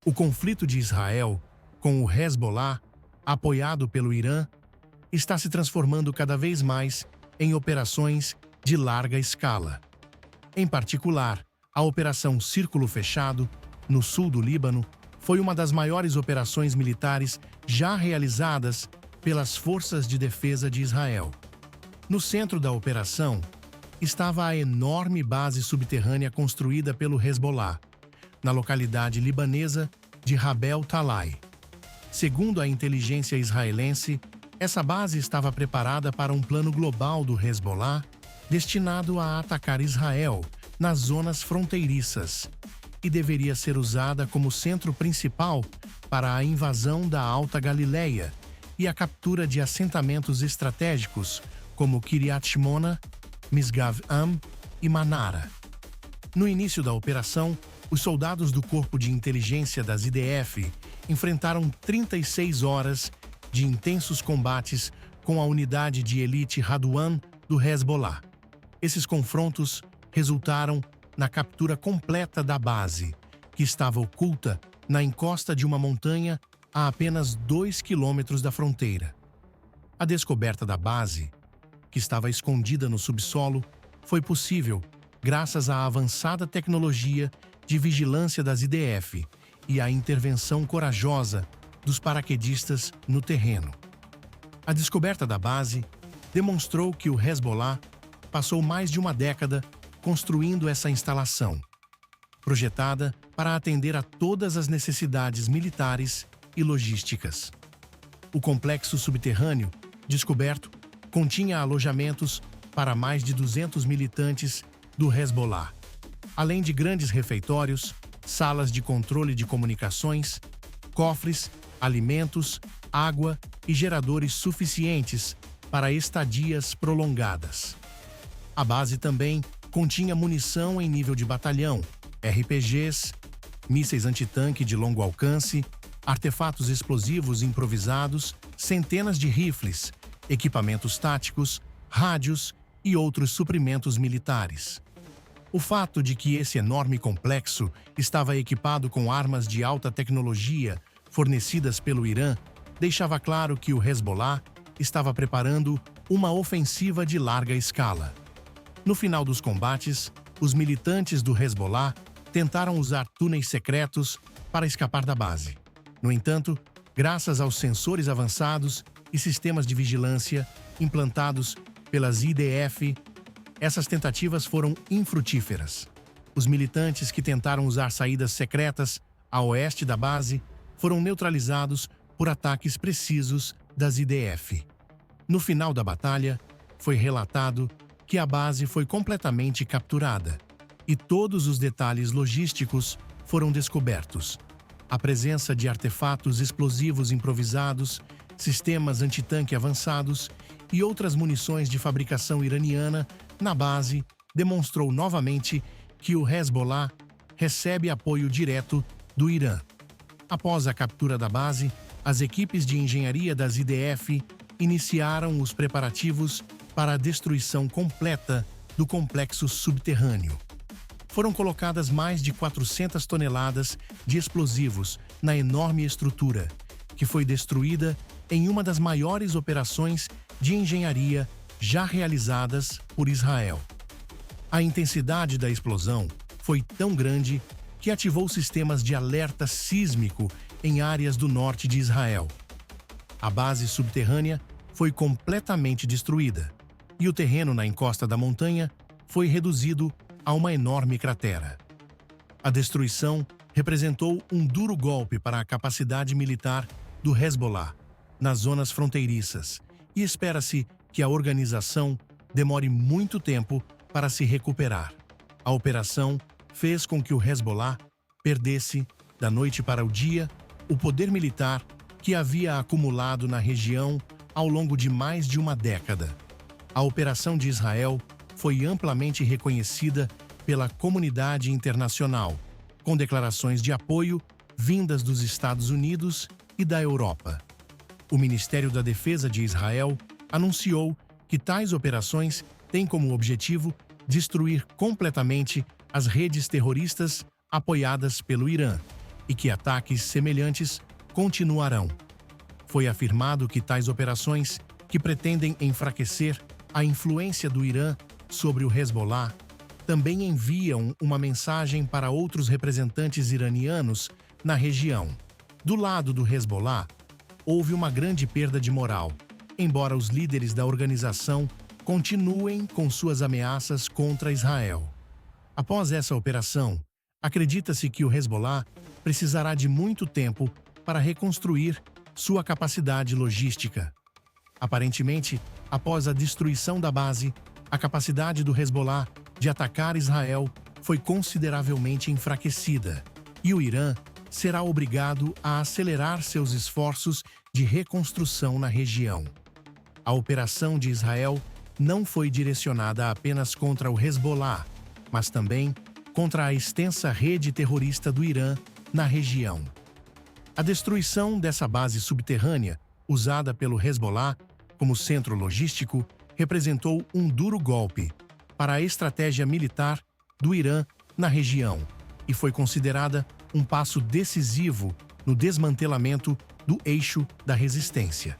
O conflito de Israel com o Hezbollah, apoiado pelo Irã, está se transformando cada vez mais em operações de larga escala. Em particular, a Operação Círculo Fechado, no sul do Líbano, foi uma das maiores operações militares já realizadas pelas Forças de Defesa de Israel. No centro da operação estava a enorme base subterrânea construída pelo Hezbollah, na localidade libanesa de Jabal Talai. Segundo a inteligência israelense, essa base estava preparada para um plano global do Hezbollah destinado a atacar Israel nas zonas fronteiriças e deveria ser usada como centro principal para a invasão da Alta Galileia e a captura de assentamentos estratégicos como Kiryat Shmona, Misgav Am e Manara. No início da operação, os soldados do Corpo de Inteligência das IDF enfrentaram 36 horas de intensos combates com a unidade de elite Radwan do Hezbollah. Esses confrontos resultaram na captura completa da base, que estava oculta na encosta de uma montanha a apenas 2 quilômetros da fronteira. A descoberta da base, que estava escondida no subsolo, foi possível graças à avançada tecnologia de vigilância das IDF e à intervenção corajosa dos paraquedistas no terreno. A descoberta da base demonstrou que o Hezbollah passou mais de uma década construindo essa instalação, projetada para atender a todas as necessidades militares e logísticas. O complexo subterrâneo, descoberto, continha alojamentos para mais de 200 militantes do Hezbollah, além de grandes refeitórios, salas de controle de comunicações, cofres, alimentos, água e geradores suficientes para estadias prolongadas. A base também continha munição em nível de batalhão, RPGs, mísseis antitanque de longo alcance, artefatos explosivos improvisados, centenas de rifles, equipamentos táticos, rádios e outros suprimentos militares. O fato de que esse enorme complexo estava equipado com armas de alta tecnologia fornecidas pelo Irã deixava claro que o Hezbollah estava preparando uma ofensiva de larga escala. No final dos combates, os militantes do Hezbollah tentaram usar túneis secretos para escapar da base. No entanto, graças aos sensores avançados e sistemas de vigilância implantados pelas IDF, essas tentativas foram infrutíferas. Os militantes que tentaram usar saídas secretas a oeste da base foram neutralizados por ataques precisos das IDF. No final da batalha, foi relatado que a base foi completamente capturada e todos os detalhes logísticos foram descobertos. A presença de artefatos explosivos improvisados, sistemas antitanque avançados e outras munições de fabricação iraniana na base demonstrou novamente que o Hezbollah recebe apoio direto do Irã. Após a captura da base, as equipes de engenharia das IDF iniciaram os preparativos para a destruição completa do complexo subterrâneo. Foram colocadas mais de 400 toneladas de explosivos na enorme estrutura, que foi destruída em uma das maiores operações de engenharia já realizadas por Israel. A intensidade da explosão foi tão grande que ativou sistemas de alerta sísmico em áreas do norte de Israel. A base subterrânea foi completamente destruída e o terreno na encosta da montanha foi reduzido a uma enorme cratera. A destruição representou um duro golpe para a capacidade militar do Hezbollah nas zonas fronteiriças e espera-se que a organização demore muito tempo para se recuperar. A operação fez com que o Hezbollah perdesse, da noite para o dia, o poder militar que havia acumulado na região ao longo de mais de uma década. A operação de Israel foi amplamente reconhecida pela comunidade internacional, com declarações de apoio vindas dos Estados Unidos e da Europa. O Ministério da Defesa de Israel anunciou que tais operações têm como objetivo destruir completamente as redes terroristas apoiadas pelo Irã e que ataques semelhantes continuarão. Foi afirmado que tais operações, que pretendem enfraquecer a influência do Irã sobre o Hezbollah, também enviam uma mensagem para outros representantes iranianos na região. Do lado do Hezbollah, houve uma grande perda de moral, embora os líderes da organização continuem com suas ameaças contra Israel. Após essa operação, acredita-se que o Hezbollah precisará de muito tempo para reconstruir sua capacidade logística. Aparentemente, após a destruição da base, a capacidade do Hezbollah de atacar Israel foi consideravelmente enfraquecida, e o Irã será obrigado a acelerar seus esforços de reconstrução na região. A operação de Israel não foi direcionada apenas contra o Hezbollah, mas também contra a extensa rede terrorista do Irã na região. A destruição dessa base subterrânea, usada pelo Hezbollah como centro logístico, representou um duro golpe para a estratégia militar do Irã na região e foi considerada um passo decisivo no desmantelamento do eixo da resistência.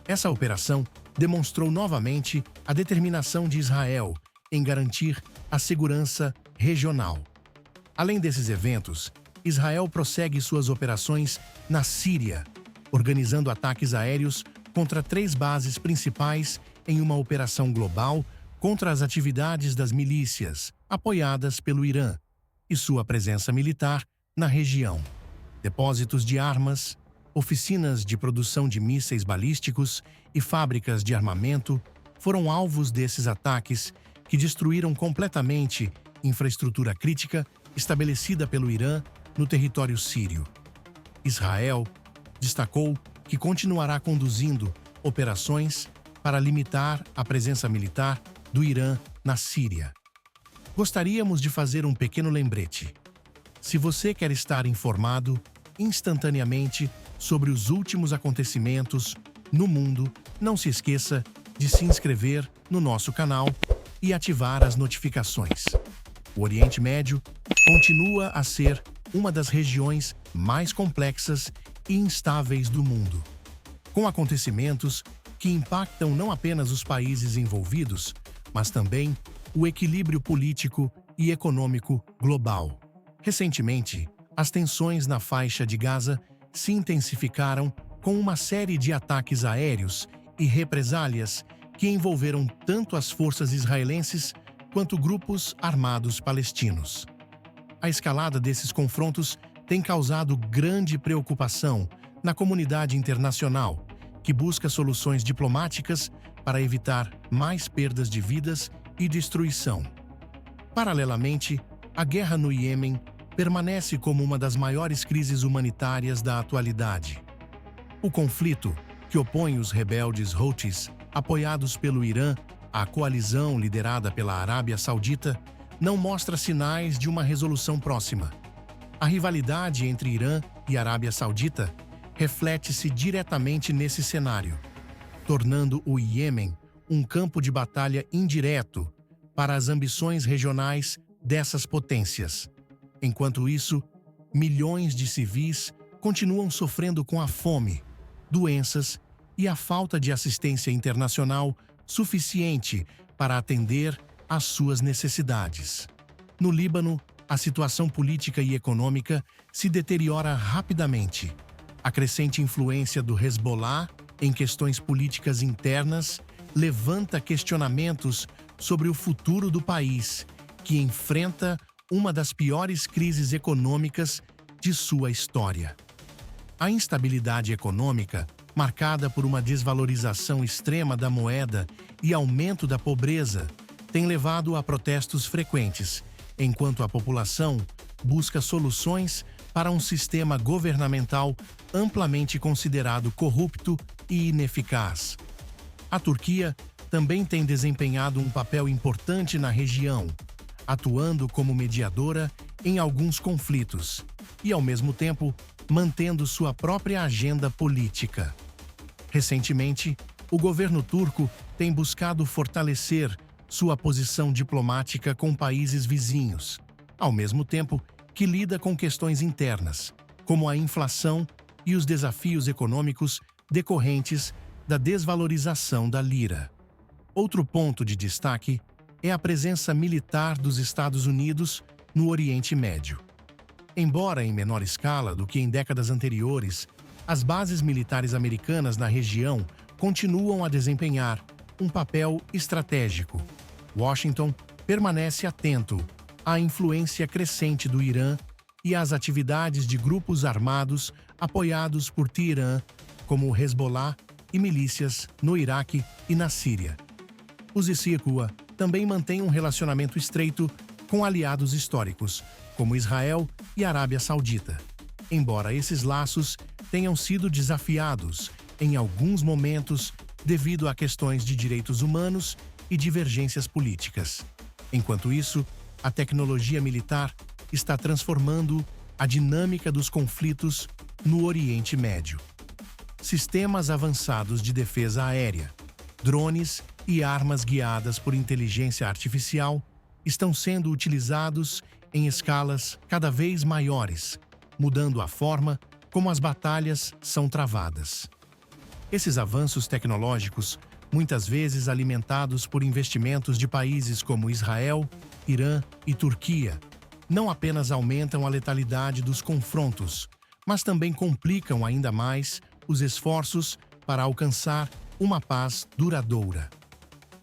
Essa operação demonstrou novamente a determinação de Israel em garantir a segurança regional. Além desses eventos, Israel prossegue suas operações na Síria, organizando ataques aéreos contra 3 bases principais em uma operação global contra as atividades das milícias, apoiadas pelo Irã, e sua presença militar na região. Depósitos de armas, oficinas de produção de mísseis balísticos e fábricas de armamento foram alvos desses ataques que destruíram completamente infraestrutura crítica estabelecida pelo Irã no território sírio. Israel destacou que continuará conduzindo operações para limitar a presença militar do Irã na Síria. Gostaríamos de fazer um pequeno lembrete. Se você quer estar informado instantaneamente sobre os últimos acontecimentos no mundo, não se esqueça de se inscrever no nosso canal e ativar as notificações. O Oriente Médio continua a ser uma das regiões mais complexas e instáveis do mundo, com acontecimentos que impactam não apenas os países envolvidos, mas também o equilíbrio político e econômico global. Recentemente, as tensões na faixa de Gaza se intensificaram com uma série de ataques aéreos e represálias que envolveram tanto as forças israelenses quanto grupos armados palestinos. A escalada desses confrontos tem causado grande preocupação na comunidade internacional, que busca soluções diplomáticas para evitar mais perdas de vidas e destruição. Paralelamente, a guerra no Iêmen permanece como uma das maiores crises humanitárias da atualidade. O conflito, que opõe os rebeldes Houthis, apoiados pelo Irã, à coalizão liderada pela Arábia Saudita, não mostra sinais de uma resolução próxima. A rivalidade entre Irã e Arábia Saudita reflete-se diretamente nesse cenário, tornando o Iêmen um campo de batalha indireto para as ambições regionais dessas potências. Enquanto isso, milhões de civis continuam sofrendo com a fome, doenças e a falta de assistência internacional suficiente para atender às suas necessidades. No Líbano, a situação política e econômica se deteriora rapidamente. A crescente influência do Hezbollah em questões políticas internas levanta questionamentos sobre o futuro do país, que enfrenta uma das piores crises econômicas de sua história. A instabilidade econômica, marcada por uma desvalorização extrema da moeda e aumento da pobreza, tem levado a protestos frequentes, enquanto a população busca soluções para um sistema governamental amplamente considerado corrupto e ineficaz. A Turquia também tem desempenhado um papel importante na região, atuando como mediadora em alguns conflitos e, ao mesmo tempo, mantendo sua própria agenda política. Recentemente, o governo turco tem buscado fortalecer sua posição diplomática com países vizinhos, ao mesmo tempo que lida com questões internas, como a inflação e os desafios econômicos decorrentes da desvalorização da lira. Outro ponto de destaque é a presença militar dos Estados Unidos no Oriente Médio. Embora em menor escala do que em décadas anteriores, as bases militares americanas na região continuam a desempenhar um papel estratégico. Washington permanece atento à influência crescente do Irã e às atividades de grupos armados apoiados por Teherã, como o Hezbollah e milícias no Iraque e na Síria. Os ICIRQA também mantêm um relacionamento estreito com aliados históricos, como Israel e Arábia Saudita, embora esses laços tenham sido desafiados em alguns momentos devido a questões de direitos humanos e divergências políticas. Enquanto isso, a tecnologia militar está transformando a dinâmica dos conflitos no Oriente Médio. Sistemas avançados de defesa aérea, drones e armas guiadas por inteligência artificial estão sendo utilizados em escalas cada vez maiores, mudando a forma como as batalhas são travadas. Esses avanços tecnológicos, muitas vezes alimentados por investimentos de países como Israel, Irã e Turquia, não apenas aumentam a letalidade dos confrontos, mas também complicam ainda mais os esforços para alcançar uma paz duradoura.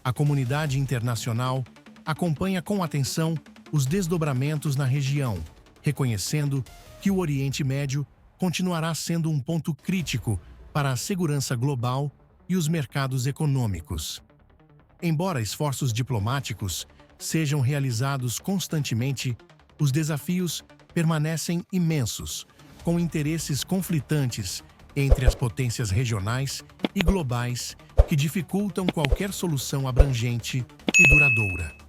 A comunidade internacional acompanha com atenção os desdobramentos na região, reconhecendo que o Oriente Médio continuará sendo um ponto crítico para a segurança global e os mercados econômicos. Embora esforços diplomáticos sejam realizados constantemente, os desafios permanecem imensos, com interesses conflitantes entre as potências regionais e globais que dificultam qualquer solução abrangente e duradoura.